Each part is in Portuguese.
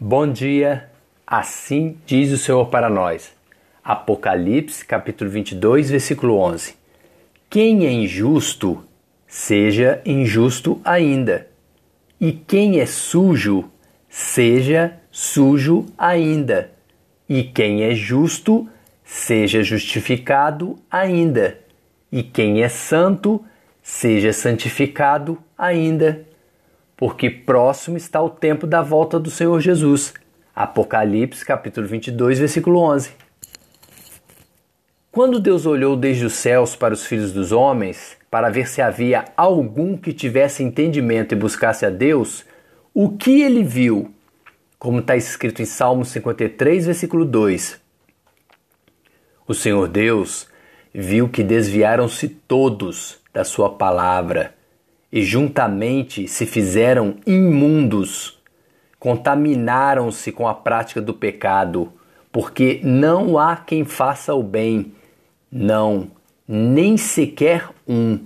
Bom dia, assim diz o Senhor para nós. Apocalipse, capítulo 22, versículo 11. Quem é injusto, seja injusto ainda. E quem é sujo, seja sujo ainda. E quem é justo, seja justificado ainda. E quem é santo, seja santificado ainda. Porque próximo está o tempo da volta do Senhor Jesus. Apocalipse, capítulo 22, versículo 11. Quando Deus olhou desde os céus para os filhos dos homens, para ver se havia algum que tivesse entendimento e buscasse a Deus, o que ele viu? Como está escrito em Salmo 53, versículo 2. O Senhor Deus viu que desviaram-se todos da sua palavra, e juntamente se fizeram imundos, contaminaram-se com a prática do pecado, porque não há quem faça o bem, não, nem sequer um,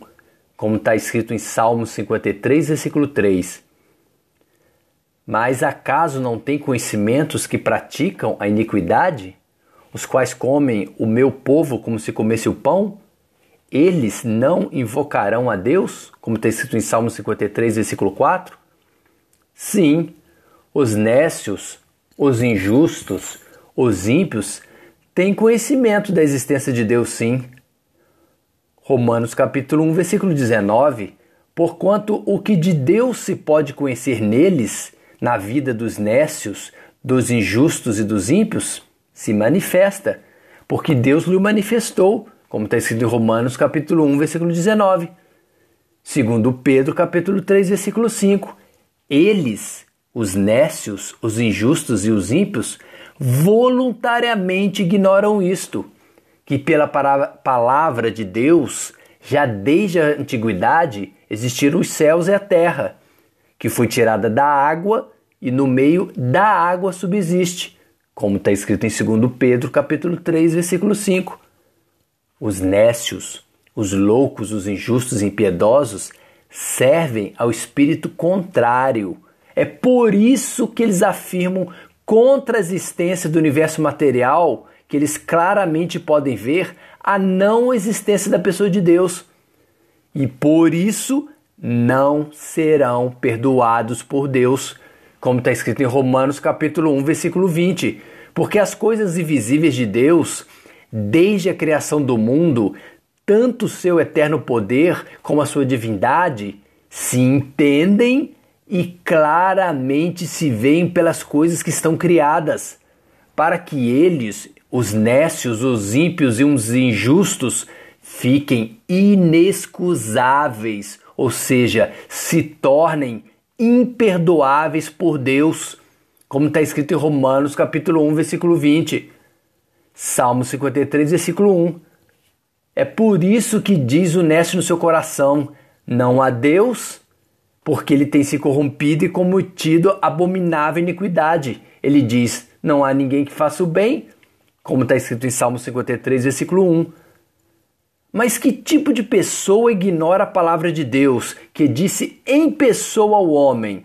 como está escrito em Salmo 53, versículo 3. Mas acaso não tem conhecimento os que praticam a iniquidade, os quais comem o meu povo como se comesse o pão? Eles não invocarão a Deus, como está escrito em Salmo 53, versículo 4? Sim, os nécios, os injustos, os ímpios têm conhecimento da existência de Deus, sim. Romanos capítulo 1, versículo 19. Porquanto o que de Deus se pode conhecer neles, na vida dos nécios, dos injustos e dos ímpios, se manifesta, porque Deus lhe manifestou, como está escrito em Romanos capítulo 1, versículo 19. Segundo Pedro capítulo 3, versículo 5. Eles, os nécios, os injustos e os ímpios, voluntariamente ignoram isto, que pela palavra de Deus, já desde a antiguidade, existiram os céus e a terra, que foi tirada da água e no meio da água subsiste, como está escrito em 2 Pedro capítulo 3, versículo 5. Os nécios, os loucos, os injustos e impiedosos servem ao espírito contrário. É por isso que eles afirmam contra a existência do universo material, que eles claramente podem ver a não existência da pessoa de Deus. E por isso não serão perdoados por Deus, como está escrito em Romanos capítulo 1, versículo 20. Porque as coisas invisíveis de Deus, desde a criação do mundo, tanto o seu eterno poder como a sua divindade, se entendem e claramente se veem pelas coisas que estão criadas, para que eles, os nécios, os ímpios e os injustos, fiquem inexcusáveis, ou seja, se tornem imperdoáveis por Deus, como está escrito em Romanos capítulo 1, versículo 20. Salmo 53, versículo 1. É por isso que diz o nécio no seu coração: não há Deus, porque ele tem se corrompido e cometido abominável iniquidade. Ele diz: não há ninguém que faça o bem, como está escrito em Salmo 53, versículo 1. Mas que tipo de pessoa ignora a palavra de Deus, que disse em pessoa ao homem: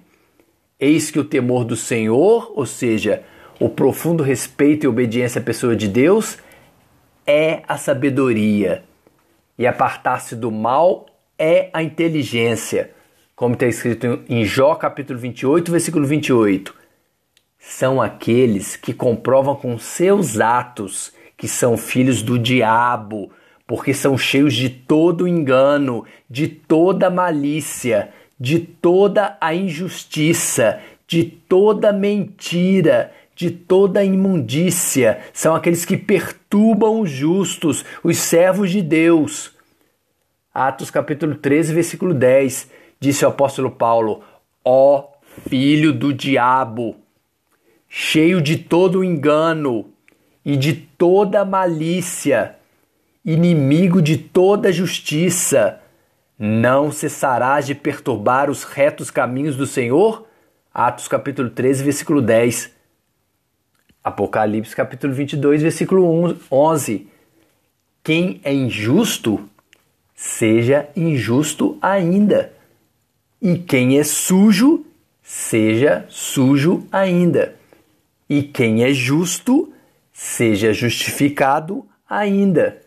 eis que o temor do Senhor, ou seja, o profundo respeito e obediência à pessoa de Deus, é a sabedoria. E apartar-se do mal é a inteligência. Como está escrito em Jó capítulo 28, versículo 28. São aqueles que comprovam com seus atos que são filhos do diabo, porque são cheios de todo engano, de toda malícia, de toda a injustiça, de toda mentira, de toda imundícia. São aqueles que perturbam os justos, os servos de Deus. Atos capítulo 13, versículo 10, disse o apóstolo Paulo: ó filho do diabo, cheio de todo engano e de toda malícia, inimigo de toda justiça, não cessarás de perturbar os retos caminhos do Senhor? Atos capítulo 13, versículo 10. Apocalipse capítulo 22, versículo 11. Quem é injusto, seja injusto ainda. E quem é sujo, seja sujo ainda. E quem é justo, seja justificado ainda.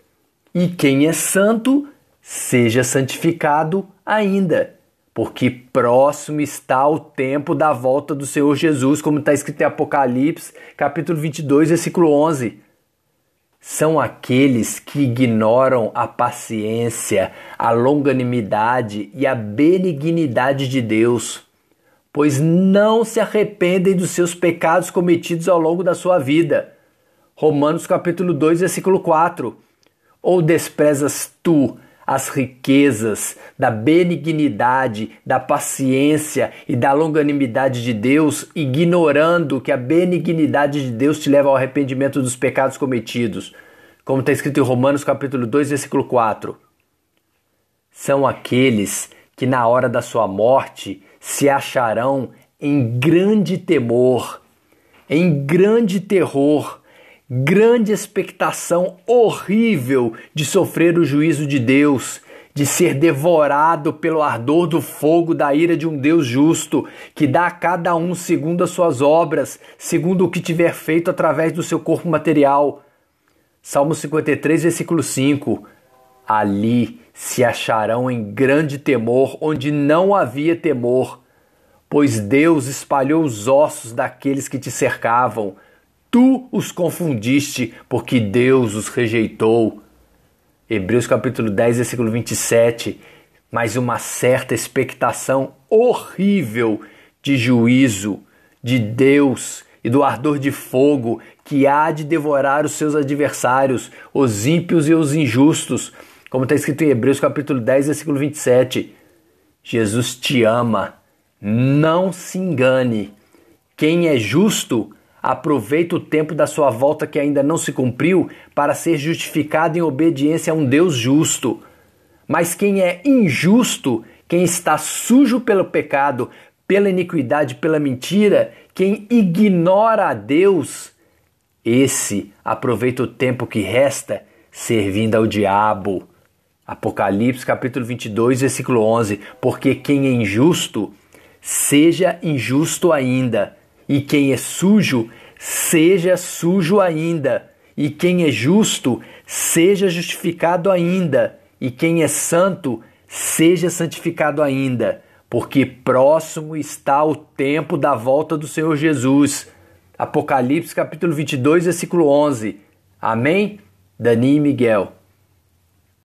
E quem é santo, seja santificado ainda. Porque próximo está o tempo da volta do Senhor Jesus, como está escrito em Apocalipse, capítulo 22, versículo 11. São aqueles que ignoram a paciência, a longanimidade e a benignidade de Deus, pois não se arrependem dos seus pecados cometidos ao longo da sua vida. Romanos capítulo 2, versículo 4. Ou desprezas tu as riquezas da benignidade, da paciência e da longanimidade de Deus, ignorando que a benignidade de Deus te leva ao arrependimento dos pecados cometidos, como está escrito em Romanos capítulo 2, versículo 4. São aqueles que na hora da sua morte se acharão em grande temor, em grande terror, grande expectação horrível de sofrer o juízo de Deus, de ser devorado pelo ardor do fogo da ira de um Deus justo, que dá a cada um segundo as suas obras, segundo o que tiver feito através do seu corpo material. Salmo 53, versículo 5. Ali se acharão em grande temor, onde não havia temor, pois Deus espalhou os ossos daqueles que te cercavam. Tu os confundiste, porque Deus os rejeitou. Hebreus capítulo 10, versículo 27. Mas uma certa expectação horrível de juízo de Deus e do ardor de fogo que há de devorar os seus adversários, os ímpios e os injustos, como está escrito em Hebreus capítulo 10, versículo 27. Jesus te ama, não se engane. Quem é justo, aproveita o tempo da sua volta que ainda não se cumpriu para ser justificado em obediência a um Deus justo. Mas quem é injusto, quem está sujo pelo pecado, pela iniquidade, pela mentira, quem ignora a Deus, esse aproveita o tempo que resta servindo ao diabo. Apocalipse capítulo 22, versículo 11. Porque quem é injusto, seja injusto ainda. E quem é sujo, seja sujo ainda. E quem é justo, seja justificado ainda. E quem é santo, seja santificado ainda. Porque próximo está o tempo da volta do Senhor Jesus. Apocalipse capítulo 22, versículo 11. Amém? Dani e Miguel.